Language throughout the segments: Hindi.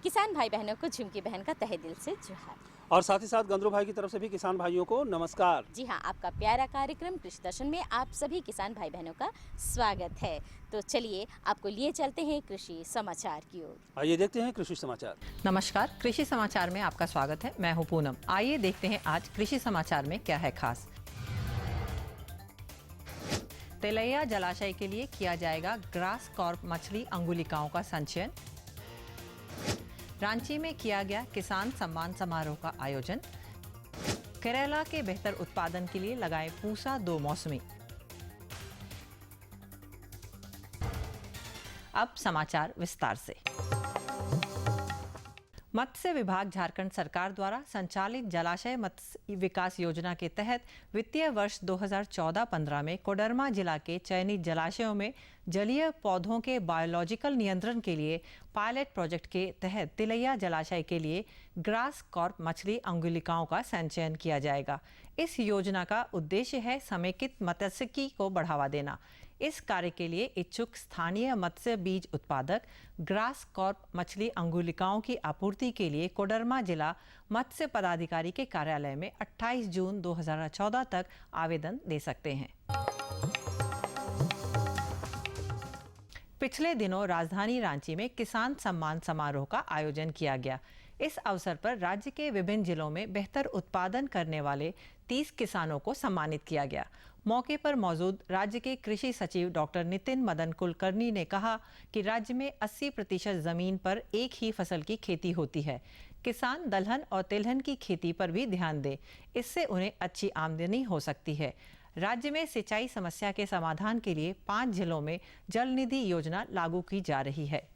किसान भाई बहनों को झुमकी बहन का तहे दिल से जोहार। और साथ ही साथ गंदरू भाई की तरफ से भी किसान भाइयों को नमस्कार। जी हाँ, आपका प्यारा कार्यक्रम कृषि दर्शन में आप सभी किसान भाई बहनों का स्वागत है। तो चलिए आपको लिए चलते हैं कृषि समाचार की ओर। आइए देखते हैं कृषि समाचार। नमस्कार, कृषि समाचार में आपका स्वागत है। मैं हूँ पूनम। आइए देखते हैं आज कृषि समाचार में क्या है खास। तिलैया जलाशय के लिए किया जाएगा ग्रास कॉर्प मछली अंगुलिकाओं का संचयन। रांची में किया गया किसान सम्मान समारोह का आयोजन। केरला के बेहतर उत्पादन के लिए लगाए पूसा 2 मौसमी। अब समाचार विस्तार से। मत्स्य विभाग झारखंड सरकार द्वारा संचालित जलाशय मत्स्य विकास योजना के तहत वित्तीय वर्ष 2014-15 में कोडरमा जिला के चयनित जलाशयों में जलीय पौधों के बायोलॉजिकल नियंत्रण के लिए पायलट प्रोजेक्ट के तहत तिलैया जलाशय के लिए ग्रास कॉर्प मछली अंगुलिकाओं का संचयन किया जाएगा। इस योजना का उद्देश्य है समेकित मत्स्यिकी को बढ़ावा देना। इस कार्य के लिए इच्छुक स्थानीय मत्स्य बीज उत्पादक ग्रास कॉर्प मछली अंगुलिकाओं की आपूर्ति के लिए कोडरमा जिला मत्स्य पदाधिकारी के कार्यालय में 28 जून 2014 तक आवेदन दे सकते हैं। पिछले दिनों राजधानी रांची में किसान सम्मान समारोह का आयोजन किया गया। इस अवसर पर राज्य के विभिन्न जिलों में बेहतर उत्पादन करने वाले 30 किसानों को सम्मानित किया गया। मौके पर मौजूद राज्य के कृषि सचिव डॉक्टर नितिन मदन कुलकर्णी ने कहा कि राज्य में 80% जमीन पर एक ही फसल की खेती होती है। किसान दलहन और तिलहन की खेती पर भी ध्यान दें, इससे उन्हें अच्छी आमदनी हो सकती है। राज्य में सिंचाई समस्या के समाधान के लिए 5 जिलों में जल निधि योजना लागू की जा रही है।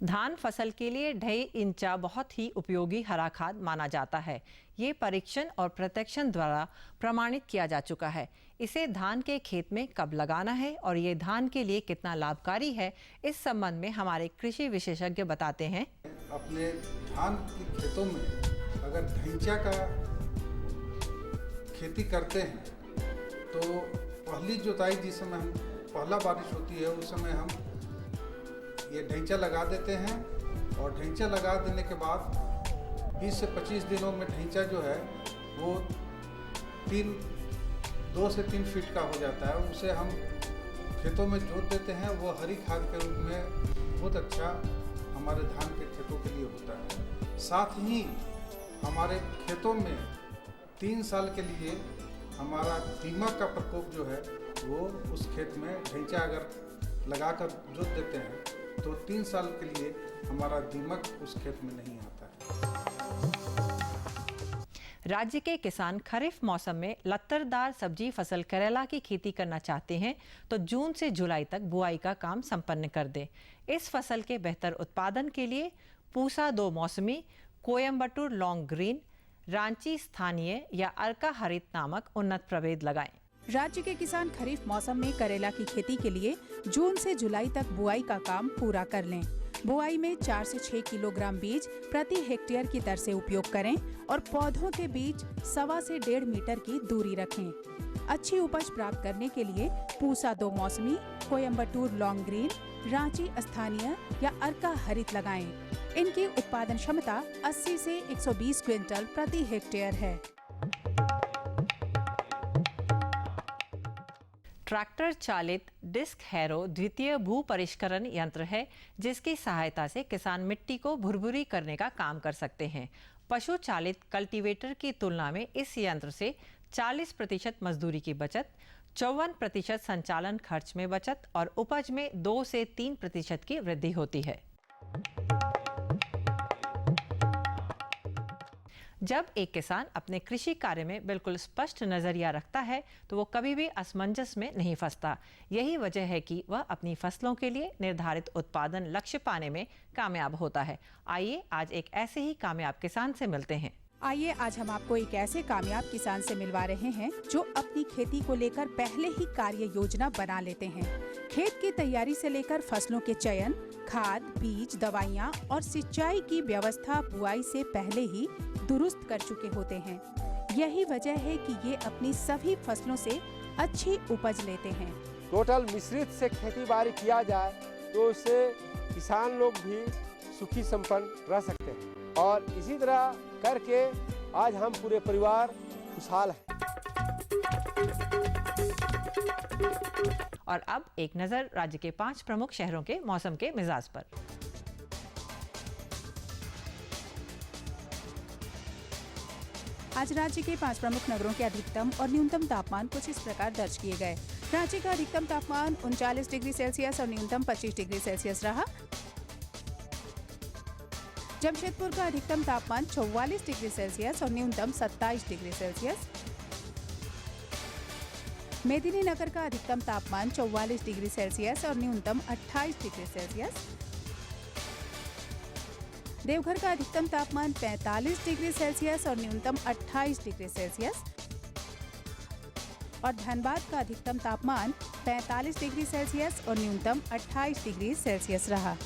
धान फसल के लिए ढई इंचा बहुत ही उपयोगी हरा खाद माना जाता है। ये परीक्षण और प्रत्यक्षण द्वारा प्रमाणित किया जा चुका है। इसे धान के खेत में कब लगाना है और ये धान के लिए कितना लाभकारी है, इस संबंध में हमारे कृषि विशेषज्ञ बताते हैं। अपने धान के खेतों में अगर ढैंचा का खेती करते हैं तो पहली जुताई जिस समय हम पहला बारिश होती है उस समय हम ये ढैंचा लगा देते हैं और ढैंचा लगा देने के बाद 20 से 25 दिनों में ढैंचा जो है वो 2 से 3 फीट का हो जाता है। उसे हम खेतों में जोत देते हैं। वो हरी खाद के रूप में बहुत अच्छा हमारे धान के खेतों के लिए होता है। साथ ही हमारे खेतों में 3 साल के लिए हमारा दीमक का प्रकोप जो है वो उस खेत में ढैंचा अगर लगाकर जोत देते हैं तो 3 साल के लिए हमारा दीमक उस खेत में नहीं आता है। राज्य के किसान खरीफ मौसम में लत्तरदार सब्जी फसल करेला की खेती करना चाहते हैं तो जून से जुलाई तक बुआई का काम संपन्न कर दें। इस फसल के बेहतर उत्पादन के लिए पूसा 2 मौसमी, कोयम्बटूर लॉन्ग ग्रीन, रांची स्थानीय या अर्का हरित नामक उन्नत प्रभेद लगाएं। राज्य के किसान खरीफ मौसम में करेला की खेती के लिए जून से जुलाई तक बुआई का काम पूरा कर लें। बुआई में 4 से 6 किलोग्राम बीज प्रति हेक्टेयर की दर से उपयोग करें और पौधों के बीच 1.25 से 1.5 मीटर की दूरी रखें। अच्छी उपज प्राप्त करने के लिए पूसा 2 मौसमी, कोयम्बटूर लॉन्ग ग्रीन, रांची स्थानीय या अर्का हरित लगाएं। इनकी उत्पादन क्षमता 80 से 120 क्विंटल प्रति हेक्टेयर है। ट्रैक्टर चालित डिस्क हैरो द्वितीय भू परिष्करण यंत्र है, जिसकी सहायता से किसान मिट्टी को भुरभुरी करने का काम कर सकते हैं। पशु चालित कल्टीवेटर की तुलना में इस यंत्र से 40% मजदूरी की बचत, 54% संचालन खर्च में बचत और उपज में 2 से 3% की वृद्धि होती है। जब एक किसान अपने कृषि कार्य में बिल्कुल स्पष्ट नजरिया रखता है तो वो कभी भी असमंजस में नहीं फंसता। यही वजह है कि वह अपनी फसलों के लिए निर्धारित उत्पादन लक्ष्य पाने में कामयाब होता है। आइए आज एक ऐसे ही कामयाब किसान से मिलते हैं। आइए आज हम आपको एक ऐसे कामयाब किसान से मिलवा रहे हैं जो अपनी खेती को लेकर पहले ही कार्य योजना बना लेते हैं। खेत की तैयारी से लेकर फसलों के चयन, खाद, बीज, दवाइयाँ और सिंचाई की व्यवस्था बुआई से पहले ही दुरुस्त कर चुके होते हैं। यही वजह है कि ये अपनी सभी फसलों से अच्छी उपज लेते हैं। टोटल मिश्रित से खेती बाड़ी किया जाए तो उससे किसान लोग भी सुखी संपन्न रह सकते हैं और इसी तरह करके आज हम पूरे परिवार खुशहाल हैं। और अब एक नजर राज्य के 5 प्रमुख शहरों के मौसम के मिजाज पर। आज राज्य के 5 प्रमुख नगरों के अधिकतम और न्यूनतम तापमान कुछ इस प्रकार दर्ज किए गए। राज्य का अधिकतम तापमान 39 डिग्री सेल्सियस और न्यूनतम 25 डिग्री सेल्सियस रहा। जमशेदपुर का अधिकतम तापमान 44 डिग्री सेल्सियस और न्यूनतम 27 डिग्री सेल्सियस। मेदिनीनगर का अधिकतम तापमान 44 डिग्री सेल्सियस और न्यूनतम 28 डिग्री सेल्सियस। देवघर का अधिकतम तापमान 45 डिग्री सेल्सियस और न्यूनतम 28 डिग्री सेल्सियस। और धनबाद का अधिकतम तापमान 45 डिग्री सेल्सियस और न्यूनतम 28 डिग्री सेल्सियस रहा।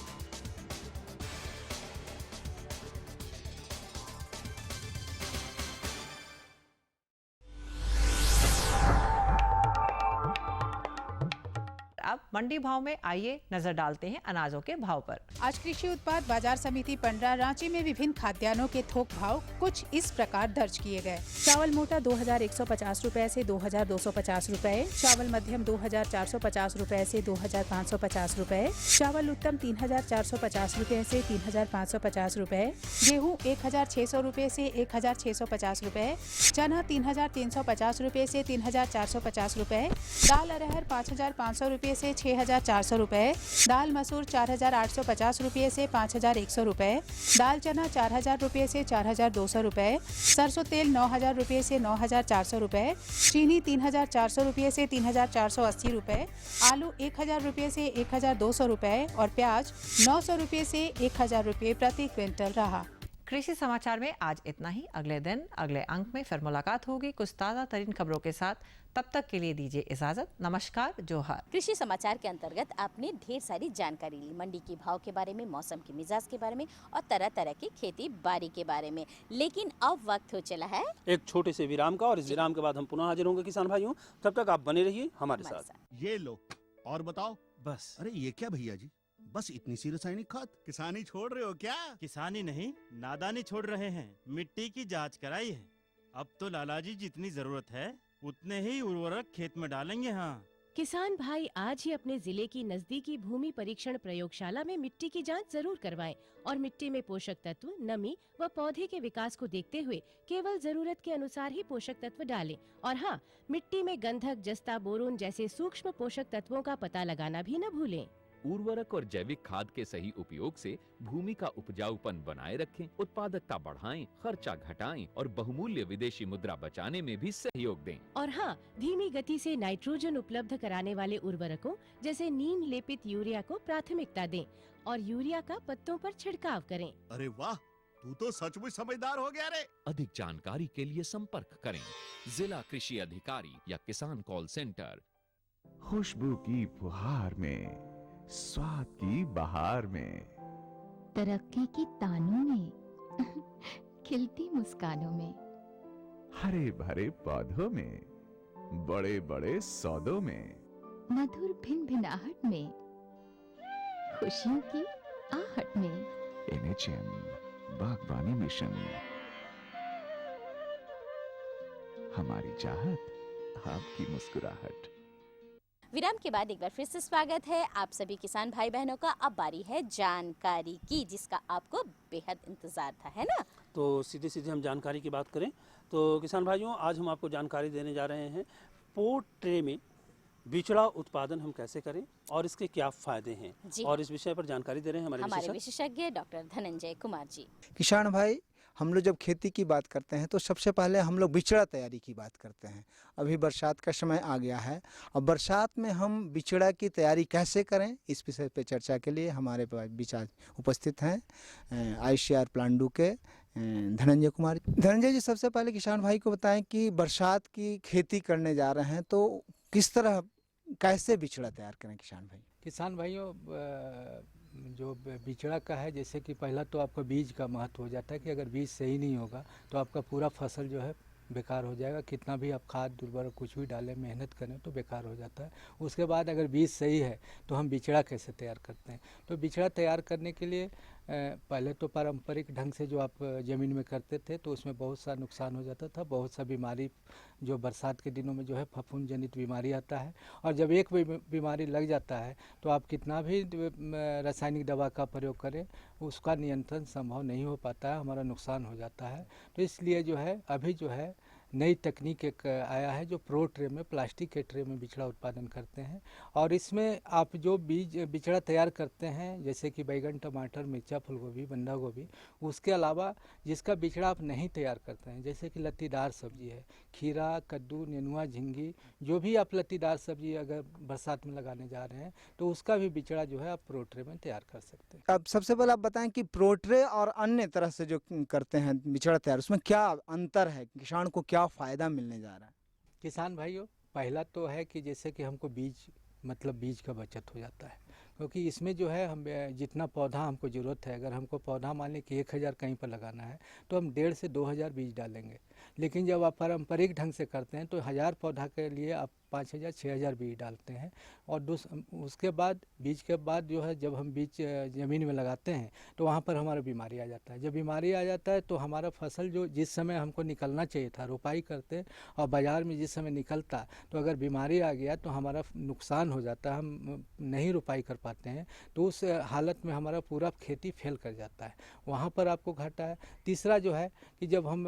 अब मंडी भाव में आइए नजर डालते हैं अनाजों के भाव पर। आज कृषि उत्पाद बाजार समिति पंडरा रांची में विभिन्न खाद्यान्नों के थोक भाव कुछ इस प्रकार दर्ज किए गए। चावल मोटा 2150 रुपए से 2250 रुपए, चावल मध्यम 2450 रुपए से 2550 रुपए, चावल उत्तम 3450 रुपए से 3550 रुपए, गेहूँ 1600 रुपए से 1650 रुपए, चना 3350 रुपए से 3450 रुपए, दाल अरहर 5500 रुपए से 6400 रुपए, दाल मसूर 4850 रुपए से 5100 रुपए, दाल चना 4000 रुपए से 4200 रुपए, सरसों तेल 9000 रुपए से 9400 रुपए, चीनी 3400 रुपए से 3480 रुपए, आलू 1000 रुपए से 1200 रुपए और प्याज 900 रुपए से 1000 रुपए प्रति क्विंटल रहा। कृषि समाचार में आज इतना ही। अगले दिन अगले अंक में फिर मुलाकात होगी कुछ ताज़ा तरीन खबरों के साथ। तब तक के लिए दीजिए इजाजत। नमस्कार, जोहार। कृषि समाचार के अंतर्गत आपने ढेर सारी जानकारी ली, मंडी के भाव के बारे में, मौसम के मिजाज के बारे में और तरह तरह की खेती बाड़ी के बारे में। लेकिन अब वक्त हो चला है एक छोटे से विराम का और इस विराम के बाद हम पुनः हाजिर होंगे किसान भाइयों। तब तक आप बने रहिए हमारे साथ। ये लो और बताओ। बस अरे ये क्या भैया जी, बस इतनी सी रासायनिक खाद? किसानी छोड़ रहे हो क्या? किसानी नहीं, नादानी छोड़ रहे हैं। मिट्टी की जांच कराई है। अब तो लालाजी जितनी जरूरत है उतने ही उर्वरक खेत में डालेंगे। हाँ, किसान भाई आज ही अपने जिले की नजदीकी भूमि परीक्षण प्रयोगशाला में मिट्टी की जांच जरूर करवाएं और मिट्टी में पोषक तत्व, नमी व पौधे के विकास को देखते हुए केवल जरूरत के अनुसार ही पोषक तत्व डालें। और हाँ, मिट्टी में गंधक, जस्ता, बोरोन जैसे सूक्ष्म पोषक तत्वों का पता लगाना भी न भूलें। उर्वरक और जैविक खाद के सही उपयोग से भूमि का उपजाऊपन बनाए रखें, उत्पादकता बढ़ाएं, खर्चा घटाएं और बहुमूल्य विदेशी मुद्रा बचाने में भी सहयोग दें। और हाँ, धीमी गति से नाइट्रोजन उपलब्ध कराने वाले उर्वरकों जैसे नीम लेपित यूरिया को प्राथमिकता दें और यूरिया का पत्तों पर छिड़काव करें। अरे वाह, तू तो सचमुच समझदार हो गया रे। अधिक जानकारी के लिए संपर्क करें जिला कृषि अधिकारी या किसान कॉल सेंटर। खुशबू की फुहार में, स्वाद की बहार में, तरक्की की तानों में, खिलती मुस्कानों में, हरे भरे पौधों में, बड़े बड़े सौदों में, मधुर भिनभिनाहट में, खुशियों की आहट में। NHM बागवानी मिशन, हमारी चाहत, आपकी मुस्कुराहट। विराम के बाद एक बार फिर से स्वागत है आप सभी किसान भाई बहनों का। अब बारी है जानकारी की, जिसका आपको बेहद इंतजार था, है ना? तो सीधे सीधे हम जानकारी की बात करें तो किसान भाइयों, आज हम आपको जानकारी देने जा रहे हैं पोर्ट ट्रे में बिचड़ा उत्पादन हम कैसे करें और इसके क्या फायदे हैं, जी। और इस विषय पर जानकारी दे रहे हैं हमारे विशेषज्ञ डॉक्टर धनंजय कुमार जी। किसान भाई, हम लोग जब खेती की बात करते हैं तो सबसे पहले हम लोग बिचड़ा तैयारी की बात करते हैं। अभी बरसात का समय आ गया है और बरसात में हम बिचड़ा की तैयारी कैसे करें, इस विषय पे चर्चा के लिए हमारे विचार उपस्थित हैं ICAR प्लांडू के धनंजय कुमार। धनंजय जी, सबसे पहले किसान भाई को बताएं कि बरसात की खेती करने जा रहे हैं तो किस तरह कैसे बिचड़ा तैयार करें किसान भाई? किसान भाइयों, जो बिचड़ा का है, जैसे कि पहला तो आपका बीज का महत्व हो जाता है कि अगर बीज सही नहीं होगा तो आपका पूरा फसल जो है बेकार हो जाएगा। कितना भी आप खाद उर्वरक कुछ भी डालें, मेहनत करें तो बेकार हो जाता है। उसके बाद अगर बीज सही है तो हम बिचड़ा कैसे तैयार करते हैं? तो बिचड़ा तैयार करने के लिए पहले तो पारंपरिक ढंग से जो आप ज़मीन में करते थे तो उसमें बहुत सा नुकसान हो जाता था, बहुत सा बीमारी, जो बरसात के दिनों में जो है फफूंद जनित बीमारी आता है, और जब एक बीमारी लग जाता है तो आप कितना भी रासायनिक दवा का प्रयोग करें उसका नियंत्रण संभव नहीं हो पाता है, हमारा नुकसान हो जाता है। तो इसलिए जो है अभी जो है नई तकनीक एक आया है जो प्रो ट्रे में, प्लास्टिक के ट्रे में बिचड़ा उत्पादन करते हैं, और इसमें आप जो बिचड़ा तैयार करते हैं जैसे कि बैगन, टमाटर, मिर्चा, फूलगोभी, बंधा गोभी, उसके अलावा जिसका बिचड़ा आप नहीं तैयार करते हैं जैसे कि लत्तीदार सब्जी है, खीरा, कद्दू, नेनुआ, झिंगी, जो भी आप लत्तीदार सब्जी अगर बरसात में लगाने जा रहे हैं तो उसका भी बिचड़ा जो है आप प्रो ट्रे में तैयार कर सकते हैं। अब सबसे पहले आप बताएं कि प्रो ट्रे और अन्य तरह से जो करते हैं बिचड़ा तैयार, उसमें क्या अंतर है, किसान को क्या फायदा मिलने जा रहा है? किसान भाइयों, पहला तो है कि जैसे कि हमको बीज का बचत हो जाता है, क्योंकि इसमें जो है हम जितना पौधा हमको ज़रूरत है, अगर हमको पौधा मान लें कि 1000 कहीं पर लगाना है तो हम 1.5 से 2000 बीज डालेंगे। लेकिन जब आप पारंपरिक ढंग से करते हैं तो 1000 पौधा के लिए आप 5000 6000 बीज डालते हैं, और उसके बाद बीज के बाद जो है जब हम बीज ज़मीन में लगाते हैं तो वहाँ पर हमारा बीमारी आ जाता है। जब बीमारी आ जाता है तो हमारा फसल जो जिस समय हमको निकलना चाहिए था, रोपाई करते और बाज़ार में जिस समय निकलता, तो अगर बीमारी आ गया तो हमारा नुकसान हो जाता है, हम नहीं रोपाई कर पाते हैं, तो उस हालत में हमारा पूरा खेती फेल कर जाता है, वहाँ पर आपको घाटा है। तीसरा जो है कि जब हम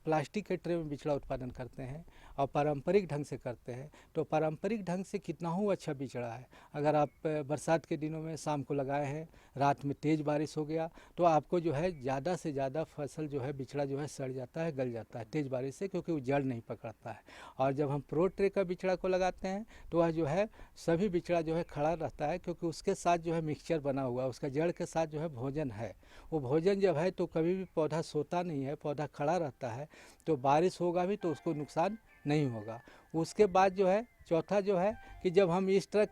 प्लास्टिक के ट्रे में बिचड़ा उत्पादन करते हैं और पारंपरिक ढंग से करते हैं तो पारंपरिक ढंग से कितना ही अच्छा बिचड़ा है, अगर आप बरसात के दिनों में शाम को लगाए हैं, रात में तेज़ बारिश हो गया तो आपको जो है ज़्यादा से ज़्यादा फसल जो है बिचड़ा जो है सड़ जाता है, गल जाता है तेज़ बारिश से, क्योंकि वो जड़ नहीं पकड़ता है। और जब हम प्रो ट्रे का बिचड़ा को लगाते हैं तो वह जो है सभी बिचड़ा जो है खड़ा रहता है, क्योंकि उसके साथ जो है मिक्सचर बना हुआ है, उसका जड़ के साथ जो है भोजन है, वो भोजन जब है तो कभी भी पौधा सोता नहीं है, पौधा खड़ा रहता है, तो बारिश होगा भी तो उसको नुकसान नहीं होगा। उसके बाद जो है चौथा जो है कि जब हम इस तरह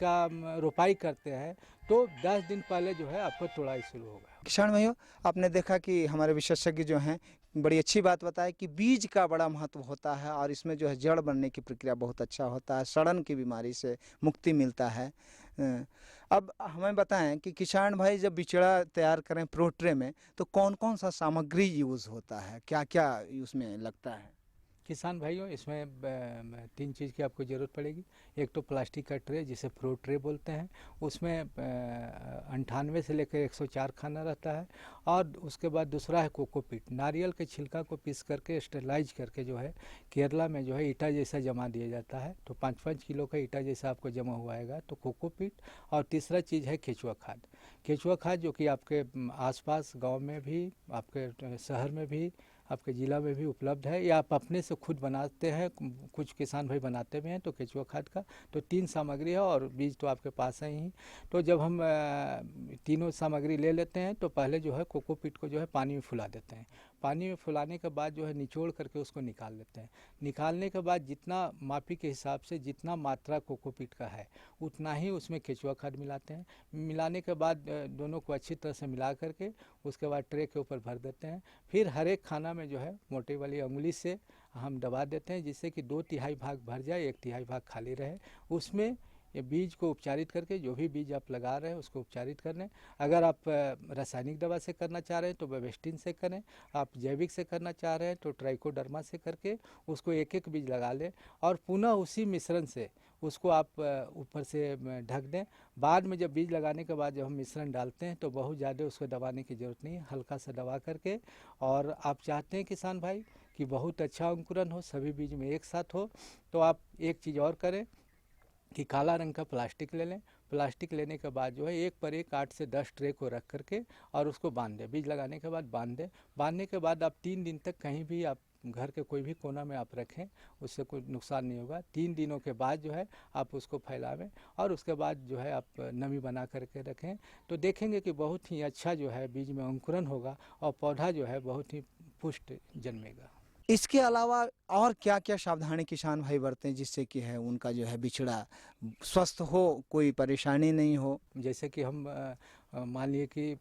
का रोपाई करते हैं तो 10 दिन पहले जो है आपको तोड़ाई शुरू होगा। किसान भाइयों, आपने देखा कि हमारे विशेषज्ञ जो हैं बड़ी अच्छी बात बताया कि बीज का बड़ा महत्व होता है और इसमें जो है जड़ बनने की प्रक्रिया बहुत अच्छा होता है, सड़न की बीमारी से मुक्ति मिलता है। अब हमें बताएं कि किसान भाई जब बिचड़ा तैयार करें प्रो ट्रे में तो कौन कौन सा सामग्री यूज़ होता है, क्या क्या उसमें लगता है? किसान भाइयों, इसमें 3 चीज़ की आपको ज़रूरत पड़ेगी। एक तो प्लास्टिक का ट्रे जिसे प्रो ट्रे बोलते हैं, उसमें 98 से लेकर 104 खाना रहता है, और उसके बाद दूसरा है कोकोपीट, नारियल के छिलका को पीस करके स्टेरलाइज करके जो है केरला में जो है ईटा जैसा जमा दिया जाता है, तो 5-5 किलो का ईटा जैसा आपको जमा हुआ आएगा, तो कोकोपीट। और तीसरा चीज़ है केचुआ खाद। केचुआ खाद जो कि आपके आसपास गांव में भी, आपके शहर में भी, आपके ज़िला में भी उपलब्ध है, या आप अपने से खुद बनाते हैं, कुछ किसान भाई बनाते भी हैं, तो केचुआ खाद का तो 3 सामग्री है और बीज तो आपके पास है ही। तो जब हम तीनों सामग्री ले लेते हैं तो पहले जो है कोकोपीट को जो है पानी में फुला देते हैं, पानी में फुलाने के बाद जो है निचोड़ करके उसको निकाल लेते हैं। निकालने के बाद जितना मापी के हिसाब से जितना मात्रा कोकोपीट का है उतना ही उसमें केचुआ खाद मिलाते हैं। मिलाने के बाद दोनों को अच्छी तरह से मिला करके उसके बाद ट्रे के ऊपर भर देते हैं। फिर हर एक खाना में जो है मोटे वाली उंगली से हम दबा देते हैं, जिससे कि 2/3 भाग भर जाए, 1/3 भाग खाली रहे। उसमें ये बीज को उपचारित करके, जो भी बीज आप लगा रहे हैं उसको उपचारित कर लें। अगर आप रासायनिक दवा से करना चाह रहे हैं तो बेवेस्टिन से करें, आप जैविक से करना चाह रहे हैं तो ट्राइकोडर्मा से करके उसको एक एक बीज लगा लें, और पुनः उसी मिश्रण से उसको आप ऊपर से ढक दें। बाद में जब बीज लगाने के बाद जब हम मिश्रण डालते हैं तो बहुत ज़्यादा उसको दबाने की ज़रूरत नहीं है, हल्का सा दबा करके। और आप चाहते हैं किसान भाई कि बहुत अच्छा अंकुरन हो, सभी बीज में एक साथ हो। तो आप एक चीज़ और करें कि काला रंग का प्लास्टिक ले लें। प्लास्टिक लेने के बाद जो है एक पर एक 8 से 10 ट्रे को रख करके और उसको बांध दें। बीज लगाने के बाद बांध दें। बांधने के बाद आप 3 दिन तक कहीं भी आप घर के कोई भी कोना में आप रखें, उससे कोई नुकसान नहीं होगा। 3 दिनों के बाद जो है आप उसको फैलावें और उसके बाद जो है आप नमी बना करके रखें, तो देखेंगे कि बहुत ही अच्छा जो है बीज में अंकुरन होगा और पौधा जो है बहुत ही पुष्ट जन्मेगा। इसके अलावा और क्या क्या सावधानी किसान भाई बरतें जिससे कि है उनका जो है बिचड़ा स्वस्थ हो, कोई परेशानी नहीं हो? जैसे कि हम मान लिए कि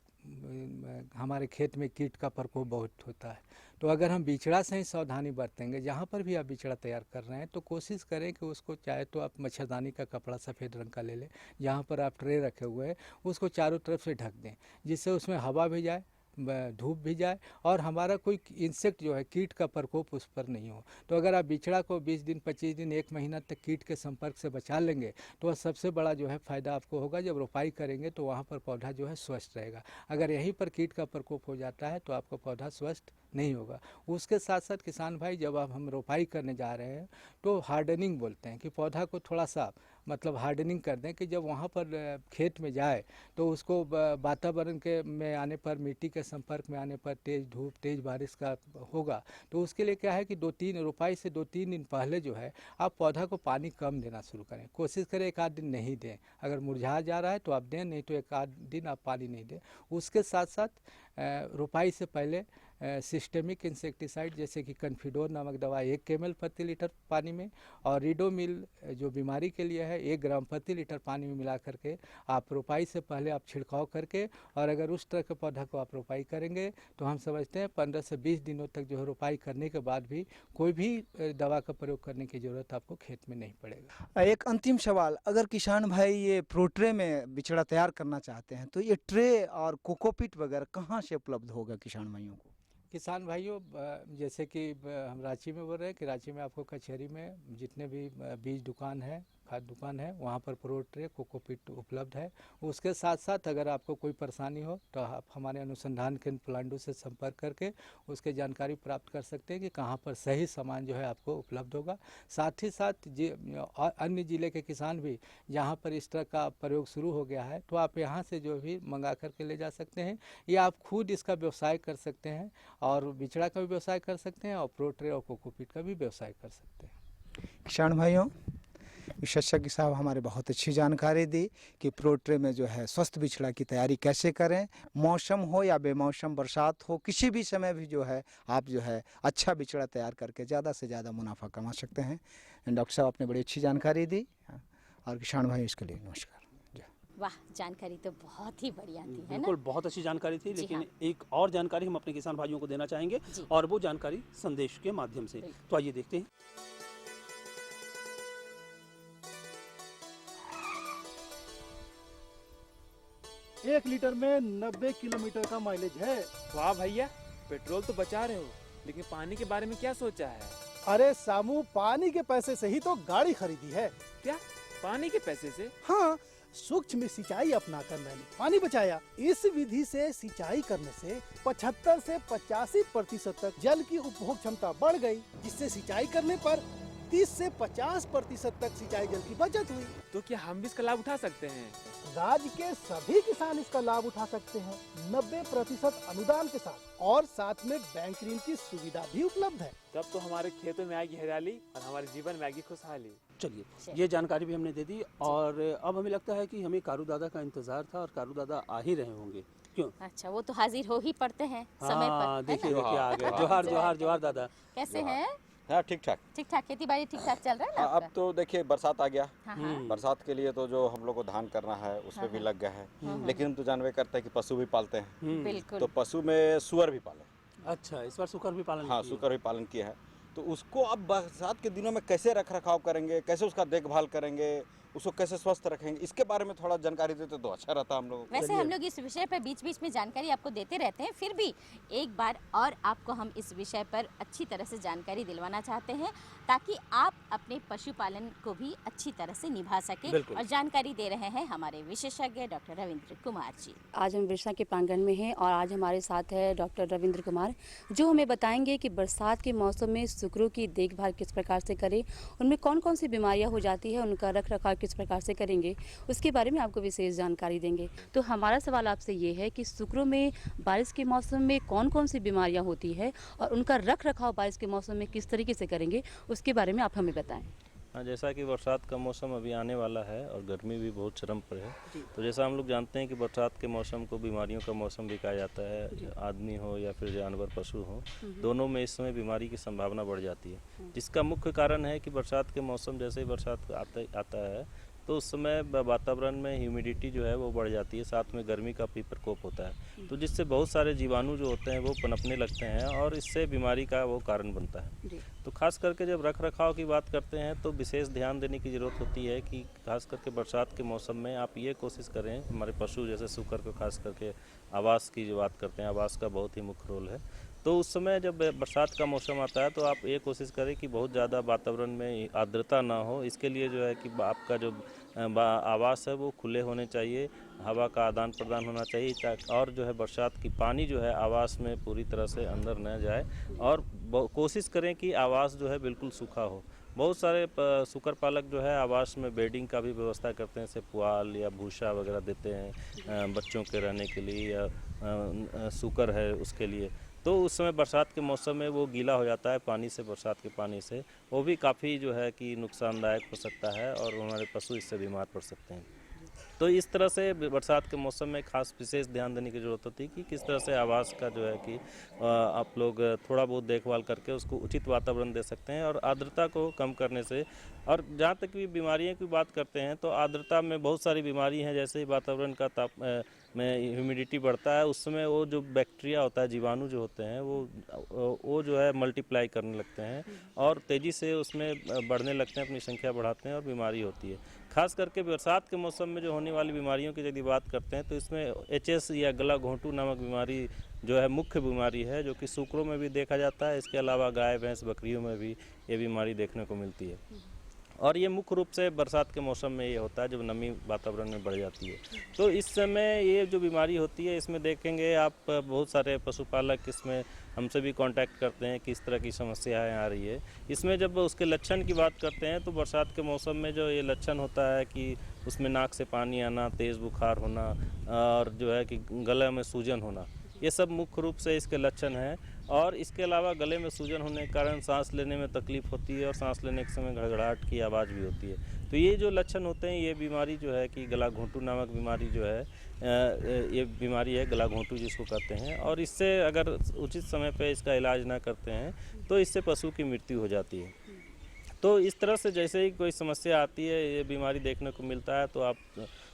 हमारे खेत में कीट का प्रकोप बहुत होता है, तो अगर हम बिचड़ा से ही सावधानी बरतेंगे, जहाँ पर भी आप बिचड़ा तैयार कर रहे हैं तो कोशिश करें कि उसको चाहे तो आप मच्छरदानी का कपड़ा सफ़ेद रंग का ले लें, जहाँ पर आप ट्रे रखे हुए हैं उसको चारों तरफ से ढक दें, जिससे उसमें हवा भी जाए, धूप भी जाए और हमारा कोई इंसेक्ट जो है कीट का प्रकोप उस पर नहीं हो। तो अगर आप बिचड़ा को 20 दिन 25 दिन 1 महीना तक कीट के संपर्क से बचा लेंगे तो वह सबसे बड़ा जो है फ़ायदा आपको होगा। जब रोपाई करेंगे तो वहाँ पर पौधा जो है स्वस्थ रहेगा। अगर यहीं पर कीट का प्रकोप हो जाता है तो आपका पौधा स्वस्थ नहीं होगा। उसके साथ साथ किसान भाई, जब आप हम रोपाई करने जा रहे हैं तो हार्डनिंग बोलते हैं कि पौधा को थोड़ा सा मतलब हार्डनिंग कर दें कि जब वहाँ पर खेत में जाए तो उसको वातावरण के में आने पर, मिट्टी के संपर्क में आने पर, तेज़ धूप तेज़ बारिश का होगा तो उसके लिए क्या है कि रोपाई से 2-3 दिन पहले जो है आप पौधा को पानी कम देना शुरू करें। कोशिश करें 1 आध दिन नहीं दें, अगर मुरझा जा रहा है तो आप दें, नहीं तो 1 आध दिन आप पानी नहीं दें। उसके साथ साथ रोपाई से पहले सिस्टेमिक इंसेक्टिसाइड जैसे कि कन्फिडोर नामक दवा 1 kml प्रति लीटर पानी में और रिडोमिल जो बीमारी के लिए है 1 ग्राम प्रति लीटर पानी में मिला करके आप रोपाई से पहले आप छिड़काव करके, और अगर उस तरह के पौधा को आप रोपाई करेंगे तो हम समझते हैं 15 से 20 दिनों तक जो है रोपाई करने के बाद भी कोई भी दवा का प्रयोग करने की ज़रूरत आपको खेत में नहीं पड़ेगा। एक अंतिम सवाल, अगर किसान भाई ये प्रोट्रे में बिचड़ा तैयार करना चाहते हैं तो ये ट्रे और कोकोपीट वगैरह कहाँ से उपलब्ध होगा किसान भाइयों को? किसान भाइयों, जैसे कि हम रांची में बोल रहे हैं कि रांची में आपको कचहरी में जितने भी बीज दुकान है, खाद दुकान है, वहाँ पर प्रो ट्रे कोकोपीट उपलब्ध है। उसके साथ साथ अगर आपको कोई परेशानी हो तो आप हमारे अनुसंधान केंद्र पलांडू से संपर्क करके उसके जानकारी प्राप्त कर सकते हैं कि कहाँ पर सही सामान जो है आपको उपलब्ध होगा। साथ ही साथ अन्य ज़िले के किसान भी जहाँ पर इस तरह का प्रयोग शुरू हो गया है तो आप यहाँ से जो भी मंगा करके ले जा सकते हैं, या आप खुद इसका व्यवसाय कर सकते हैं और बिचड़ा का भी व्यवसाय कर सकते हैं और प्रो ट्रे और कोकोपीट का भी व्यवसाय कर सकते हैं। किसान भाइयों, विशेषज्ञ साहब हमारे बहुत अच्छी जानकारी दी कि प्रोट्रे में जो है स्वस्थ बिचड़ा की तैयारी कैसे करें, मौसम हो या बेमौसम, बरसात हो, किसी भी समय भी जो है आप जो है अच्छा बिचड़ा तैयार करके ज़्यादा से ज़्यादा मुनाफा कमा सकते हैं। डॉक्टर साहब आपने बड़ी अच्छी जानकारी दी और किसान भाई इसके लिए नमस्कार। वाह, जानकारी तो बहुत ही बढ़िया थी, है ना? बिल्कुल, बहुत अच्छी जानकारी थी, लेकिन हाँ। एक और जानकारी हम अपने किसान भाइयों को देना चाहेंगे और वो जानकारी संदेश के माध्यम से। तो आइए देखते हैं। 1 लीटर में 90 किलोमीटर का माइलेज है। वाह भैया, पेट्रोल तो बचा रहे हो, लेकिन पानी के बारे में क्या सोचा है? अरे सामू, पानी के पैसे से ही तो गाड़ी खरीदी है। क्या पानी के पैसे से? हाँ, सूक्ष्म सिंचाई अपनाकर मैंने पानी बचाया। इस विधि से सिंचाई करने से 75 से 85% तक जल की उपभोग क्षमता बढ़ गई, जिससे सिंचाई करने पर 30 से 50% तक सिंचाई जल की बचत हुई। तो क्या हम भी इसका लाभ उठा सकते हैं? राज्य के सभी किसान इसका लाभ उठा सकते हैं 90% अनुदान के साथ, और साथ में बैंक ऋण की सुविधा भी उपलब्ध है। तब तो हमारे खेतों में आएगी हरियाली और हमारे जीवन में आएगी खुशहाली। चलिए, ये जानकारी भी हमने दे दी और अब हमें लगता है कि हमें कारू दादा का इंतजार था और कारू दादा आ ही रहे होंगे। क्यों? अच्छा, वो तो हाजिर हो ही पड़ते हैं समय पर। देखिए आ गए। जोहार जोहार जोहार दादा, कैसे हैं? हाँ, ठीक ठाक। ठीक ठाक, खेती बाड़ी ठीक ठाक चल रहा है ना? अब तो देखिए बरसात आ गया। हाँ, हाँ। बरसात के लिए तो जो हम लोग को धान करना है उसमें हाँ, भी लग गया है। हाँ। लेकिन हम तो जानवे करते हैं कि पशु भी पालते हैं। बिल्कुल। तो पशु में सुअर भी पाले। अच्छा, इस बार सुकर भी पालन? हाँ, सुकर भी पालन किया है। तो उसको अब बरसात के दिनों में कैसे रख रखाव करेंगे, कैसे उसका देखभाल करेंगे, उसको कैसे स्वस्थ रखेंगे, इसके बारे में थोड़ा जानकारी देते तो अच्छा रहता हम लोग। वैसे हम लोग इस विषय पर बीच बीच में जानकारी आपको देते रहते हैं, फिर भी एक बार और आपको हम इस विषय पर अच्छी तरह से जानकारी दिलवाना चाहते हैं ताकि आप अपने पशुपालन को भी अच्छी तरह से निभा सके। बिल्कुल। और जानकारी दे रहे हैं हमारे विशेषज्ञ डॉक्टर रविंद्र कुमार जी। आज हम बिरसा के प्रांगण में हैं और आज हमारे साथ है डॉक्टर रविंद्र कुमार, जो हमें बताएंगे कि बरसात के मौसम में सुकरों की देखभाल किस प्रकार से करें, उनमें कौन कौन सी बीमारियां हो जाती है, उनका रख रखाव किस प्रकार से करेंगे, उसके बारे में आपको विशेष जानकारी देंगे। तो हमारा सवाल आपसे ये है कि सुकरों में बारिश के मौसम में कौन कौन सी बीमारियाँ होती है और उनका रख रखाव बारिश के मौसम में किस तरीके से करेंगे, उसके बारे में आप हमें बताएं। हाँ, जैसा कि बरसात का मौसम अभी आने वाला है और गर्मी भी बहुत चरम पर है, तो जैसा हम लोग जानते हैं कि बरसात के मौसम को बीमारियों का मौसम भी कहा जाता है। आदमी हो या फिर जानवर पशु हो, दोनों में इस समय बीमारी की संभावना बढ़ जाती है, जिसका मुख्य कारण है कि बरसात के मौसम जैसे ही बरसात आता है तो उस समय वातावरण में ह्यूमिडिटी जो है वो बढ़ जाती है, साथ में गर्मी का भी प्रकोप होता है, तो जिससे बहुत सारे जीवाणु जो होते हैं वो पनपने लगते हैं और इससे बीमारी का वो कारण बनता है। तो खास करके जब रख रखाव की बात करते हैं तो विशेष ध्यान देने की ज़रूरत होती है कि खास करके बरसात के मौसम में आप ये कोशिश करें, हमारे पशु जैसे सूकर को खास करके आवास की जो बात करते हैं, आवास का बहुत ही मुख्य रोल है। तो उस समय जब बरसात का मौसम आता है तो आप ये कोशिश करें कि बहुत ज़्यादा वातावरण में आर्द्रता ना हो। इसके लिए जो है कि आपका जो आवास है वो खुले होने चाहिए, हवा का आदान प्रदान होना चाहिए, और जो है बरसात की पानी जो है आवास में पूरी तरह से अंदर न जाए, और कोशिश करें कि आवास जो है बिल्कुल सूखा हो। बहुत सारे सूकर पालक जो है आवास में बेडिंग का भी व्यवस्था करते हैं, जैसे पुआल या भूसा वगैरह देते हैं बच्चों के रहने के लिए, या सूकर है उसके लिए। तो उस समय बरसात के मौसम में वो गीला हो जाता है पानी से, बरसात के पानी से, वो भी काफ़ी जो है कि नुकसानदायक हो सकता है और हमारे पशु इससे बीमार पड़ सकते हैं। तो इस तरह से बरसात के मौसम में खास विशेष ध्यान देने की ज़रूरत होती है कि किस तरह से आवास का जो है कि आप लोग थोड़ा बहुत देखभाल करके उसको उचित वातावरण दे सकते हैं। और आर्द्रता को कम करने से, और जहाँ तक भी बीमारियों की बात करते हैं तो आर्द्रता में बहुत सारी बीमारी हैं, जैसे ही वातावरण का में ह्यूमिडिटी बढ़ता है उस समय वो जो बैक्टीरिया होता है, जीवाणु जो होते हैं वो जो है मल्टीप्लाई करने लगते हैं और तेज़ी से उसमें बढ़ने लगते हैं, अपनी संख्या बढ़ाते हैं और बीमारी होती है। खास करके बरसात के मौसम में जो होने वाली बीमारियों की यदि बात करते हैं तो इसमें HS या गला घोंटू नामक बीमारी जो है मुख्य बीमारी है, जो कि सूकरों में भी देखा जाता है। इसके अलावा गाय भैंस बकरियों में भी ये बीमारी देखने को मिलती है, और ये मुख्य रूप से बरसात के मौसम में ये होता है जब नमी वातावरण में बढ़ जाती है। तो इस समय ये जो बीमारी होती है इसमें देखेंगे आप बहुत सारे पशुपालक इसमें हमसे भी कांटेक्ट करते हैं कि इस तरह की समस्याएं आ रही है। इसमें जब उसके लक्षण की बात करते हैं तो बरसात के मौसम में जो ये लक्षण होता है कि उसमें नाक से पानी आना, तेज़ बुखार होना और जो है कि गले में सूजन होना, ये सब मुख्य रूप से इसके लक्षण हैं। और इसके अलावा गले में सूजन होने के कारण सांस लेने में तकलीफ होती है और सांस लेने के समय घड़घड़ाहट की आवाज़ भी होती है। तो ये जो लक्षण होते हैं, ये बीमारी जो है कि गला घोंटू नामक बीमारी जो है, ये बीमारी है गला घोंटू जिसको कहते हैं, और इससे अगर उचित समय पे इसका इलाज ना करते हैं तो इससे पशु की मृत्यु हो जाती है। तो इस तरह से जैसे ही कोई समस्या आती है, ये बीमारी देखने को मिलता है, तो आप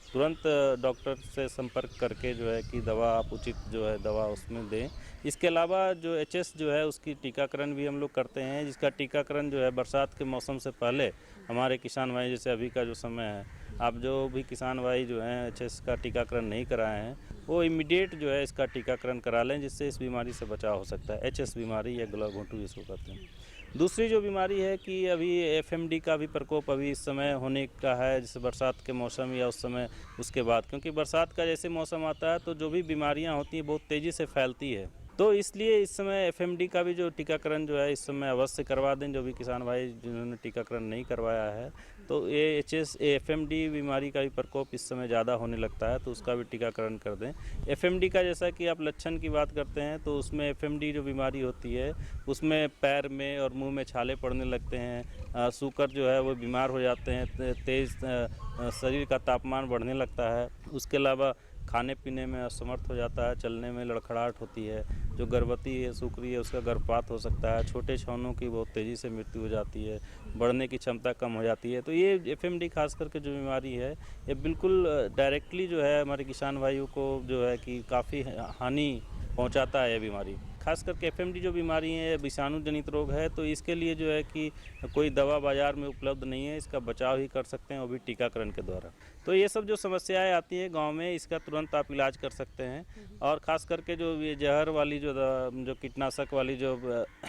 तुरंत डॉक्टर से संपर्क करके जो है कि दवा आप उचित जो है दवा उसमें दें। इसके अलावा जो HS जो है उसकी टीकाकरण भी हम लोग करते हैं, जिसका टीकाकरण जो है बरसात के मौसम से पहले हमारे किसान भाई, जैसे अभी का जो समय है, आप जो भी किसान भाई जो हैं HS का टीकाकरण नहीं कराए हैं वो इमीडिएट जो है इसका टीकाकरण करा लें, जिससे इस बीमारी से बचाव हो सकता है, HS बीमारी या गला घोंटू जिसको कहते हैं। दूसरी जो बीमारी है कि अभी FMD का भी प्रकोप अभी इस समय होने का है, जैसे बरसात के मौसम या उस समय उसके बाद, क्योंकि बरसात का जैसे मौसम आता है तो जो भी बीमारियां होती हैं बहुत तेज़ी से फैलती है। तो इसलिए इस समय FMD का भी जो टीकाकरण जो है इस समय अवश्य करवा दें, जो भी किसान भाई जिन्होंने टीकाकरण नहीं करवाया है। तो ये FMD बीमारी का भी प्रकोप इस समय ज़्यादा होने लगता है, तो उसका भी टीकाकरण कर दें। FMD का जैसा कि आप लक्षण की बात करते हैं तो उसमें FMD जो बीमारी होती है उसमें पैर में और मुंह में छाले पड़ने लगते हैं, सूकर जो है वो बीमार हो जाते हैं, तेज़ शरीर का तापमान बढ़ने लगता है। उसके अलावा खाने पीने में असमर्थ हो जाता है, चलने में लड़खड़ाहट होती है, जो गर्भवती है सूकरी है उसका गर्भपात हो सकता है, छोटे छौनों की बहुत तेज़ी से मृत्यु हो जाती है, बढ़ने की क्षमता कम हो जाती है। तो ये FMD खास करके जो बीमारी है ये बिल्कुल डायरेक्टली जो है हमारे किसान भाइयों को जो है कि काफ़ी हानि पहुंचाता है ये बीमारी। खास करके FMD जो बीमारी है विषाणु जनित रोग है, तो इसके लिए जो है कि कोई दवा बाज़ार में उपलब्ध नहीं है, इसका बचाव ही कर सकते हैं वो भी टीकाकरण के द्वारा। तो ये सब जो समस्याएं आती हैं गांव में, इसका तुरंत आप इलाज कर सकते हैं। और ख़ास करके जो ये जहर वाली जो कीटनाशक वाली जो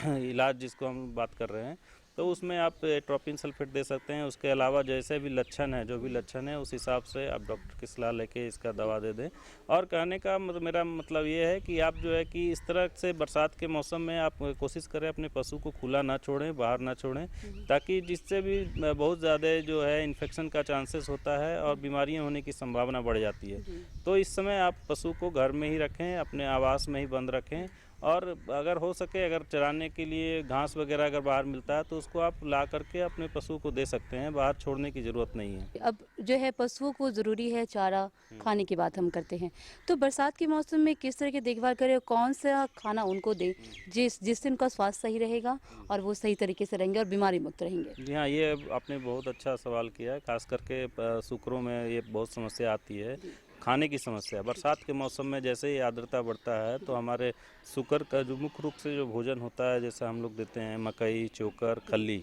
इलाज जिसको हम बात कर रहे हैं तो उसमें आप एट्रोपिन सल्फेट दे सकते हैं। उसके अलावा जैसे भी लक्षण है, जो भी लक्षण है, उस हिसाब से आप डॉक्टर की सलाह लेके इसका दवा दे दें। और कहने का मेरा मतलब ये है कि आप जो है कि इस तरह से बरसात के मौसम में आप कोशिश करें अपने पशु को खुला ना छोड़ें, बाहर ना छोड़ें, ताकि जिससे भी बहुत ज़्यादा जो है इन्फेक्शन का चांसेस होता है और बीमारियां होने की संभावना बढ़ जाती है। तो इस समय आप पशु को घर में ही रखें, अपने आवास में ही बंद रखें, और अगर हो सके, अगर चराने के लिए घास वगैरह अगर बाहर मिलता है तो उसको आप ला करके अपने पशु को दे सकते हैं, बाहर छोड़ने की ज़रूरत नहीं है। अब जो है पशुओं को ज़रूरी है चारा खाने की बात हम करते हैं, तो बरसात के मौसम में किस तरह की देखभाल करें और कौन सा खाना उनको दें जिससे उनका स्वास्थ्य सही रहेगा और वो सही तरीके से रहेंगे और बीमारी मुक्त रहेंगे? जी हाँ, ये आपने बहुत अच्छा सवाल किया है। खास करके सुकरों में ये बहुत समस्या आती है, खाने की समस्या। बरसात के मौसम में जैसे ही आर्द्रता बढ़ता है तो हमारे सुकर का जो मुख्य रूप से जो भोजन होता है, जैसे हम लोग देते हैं मकई, चोकर, खल्ली,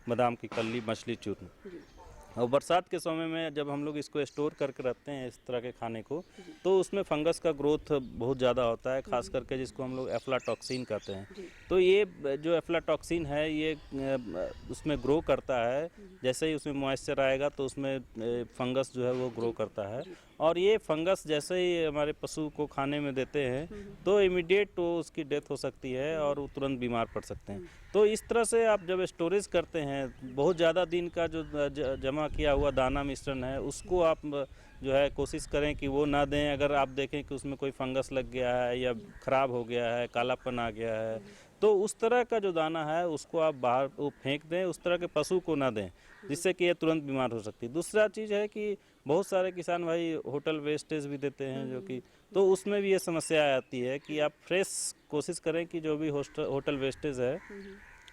बादाम की खल्ली, मछली चूर्ण। और बरसात के समय में जब हम लोग इसको स्टोर करके रखते हैं इस तरह के खाने को, तो उसमें फंगस का ग्रोथ बहुत ज़्यादा होता है, खास करके जिसको हम लोग एफ्लाटॉक्सिन कहते हैं। तो ये जो एफ्लाटॉक्सिन है ये उसमें ग्रो करता है। जैसे ही उसमें मॉइस्चर आएगा तो उसमें फंगस जो है वो ग्रो करता है, और ये फंगस जैसे ही हमारे पशु को खाने में देते हैं तो इमीडिएट तो उसकी डेथ हो सकती है और वो तुरंत बीमार पड़ सकते हैं। तो इस तरह से आप जब स्टोरेज करते हैं, बहुत ज़्यादा दिन का जो जमा किया हुआ दाना मिश्रण है उसको आप जो है कोशिश करें कि वो ना दें। अगर आप देखें कि उसमें कोई फंगस लग गया है या ख़राब हो गया है, कालापन आ गया है, तो उस तरह का जो दाना है उसको आप बाहर फेंक दें, उस तरह के पशु को ना दें, जिससे कि ये तुरंत बीमार हो सकती है। दूसरा चीज़ है कि बहुत सारे किसान भाई होटल वेस्टेज भी देते हैं, जो कि तो उसमें भी ये समस्या आती है कि आप फ्रेश कोशिश करें कि जो भी होटल वेस्टेज है,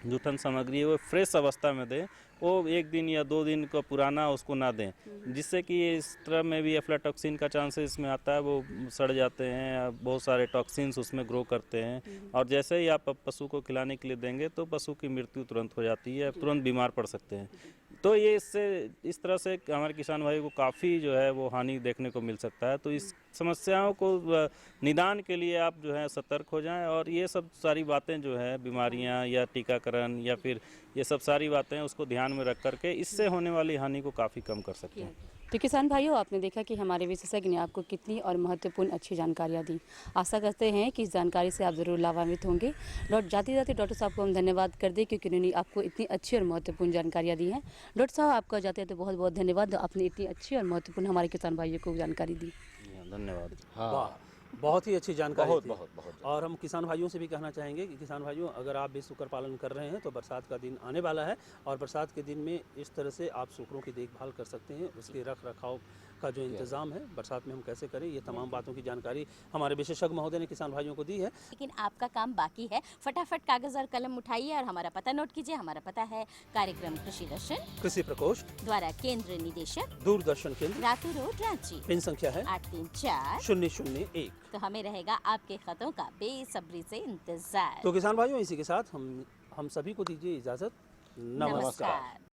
जूठन सामग्री है, वो फ्रेश अवस्था में दें। वो 1 दिन या 2 दिन का पुराना उसको ना दें, जिससे कि इस तरह में भी एफ्लाटॉक्सिन का चांसेस इसमें आता है, वो सड़ जाते हैं, बहुत सारे टॉक्सिन्स उसमें ग्रो करते हैं, और जैसे ही आप पशु को खिलाने के लिए देंगे तो पशु की मृत्यु तुरंत हो जाती है, तुरंत बीमार पड़ सकते हैं। तो ये इस तरह से हमारे किसान भाई को काफ़ी जो है वो हानि देखने को मिल सकता है। तो इस समस्याओं को निदान के लिए आप जो है सतर्क हो जाएं, और ये सब सारी बातें जो है बीमारियां या टीकाकरण या फिर ये सब सारी बातें उसको ध्यान में रख करके इससे होने वाली हानि को काफ़ी कम कर सकते हैं। तो किसान भाइयों, आपने देखा कि हमारे विशेषज्ञ ने आपको कितनी और महत्वपूर्ण अच्छी जानकारियाँ दी। आशा करते हैं कि इस जानकारी से आप ज़रूर लाभान्वित होंगे। जाते जाते डॉक्टर साहब को हम धन्यवाद कर दें क्योंकि उन्होंने आपको इतनी अच्छी और महत्वपूर्ण जानकारियाँ दी हैं। डॉक्टर साहब, आपका जाते जाते बहुत बहुत धन्यवाद, आपने इतनी अच्छी और महत्वपूर्ण हमारे किसान भाइयों को जानकारी दी। धन्यवाद। हाँ, बहुत ही अच्छी जानकारी थी। बहुत। और हम किसान भाइयों से भी कहना चाहेंगे कि किसान भाइयों, अगर आप भी सुकर पालन कर रहे हैं तो बरसात का दिन आने वाला है, और बरसात के दिन में इस तरह से आप सुकरों की देखभाल कर सकते हैं। उसके रख रखाव का जो इंतज़ाम है बरसात में हम कैसे करें, ये तमाम बातों की जानकारी हमारे विशेषज्ञ महोदय ने किसान भाइयों को दी है। लेकिन आपका काम बाकी है, फटाफट कागज और कलम उठाइए और हमारा पता नोट कीजिए। हमारा पता है कार्यक्रम कृषि दर्शन, कृषि प्रकोष्ठ द्वारा केंद्र निदेशक, दूरदर्शन केंद्र, रातू रोड, रांची। पिन संख्या है 834-001। तो हमें रहेगा आपके खतों का बेसब्री से इंतजार। तो किसान भाइयों, इसी के साथ हम सभी को दीजिए इजाज़त। नमस्कार।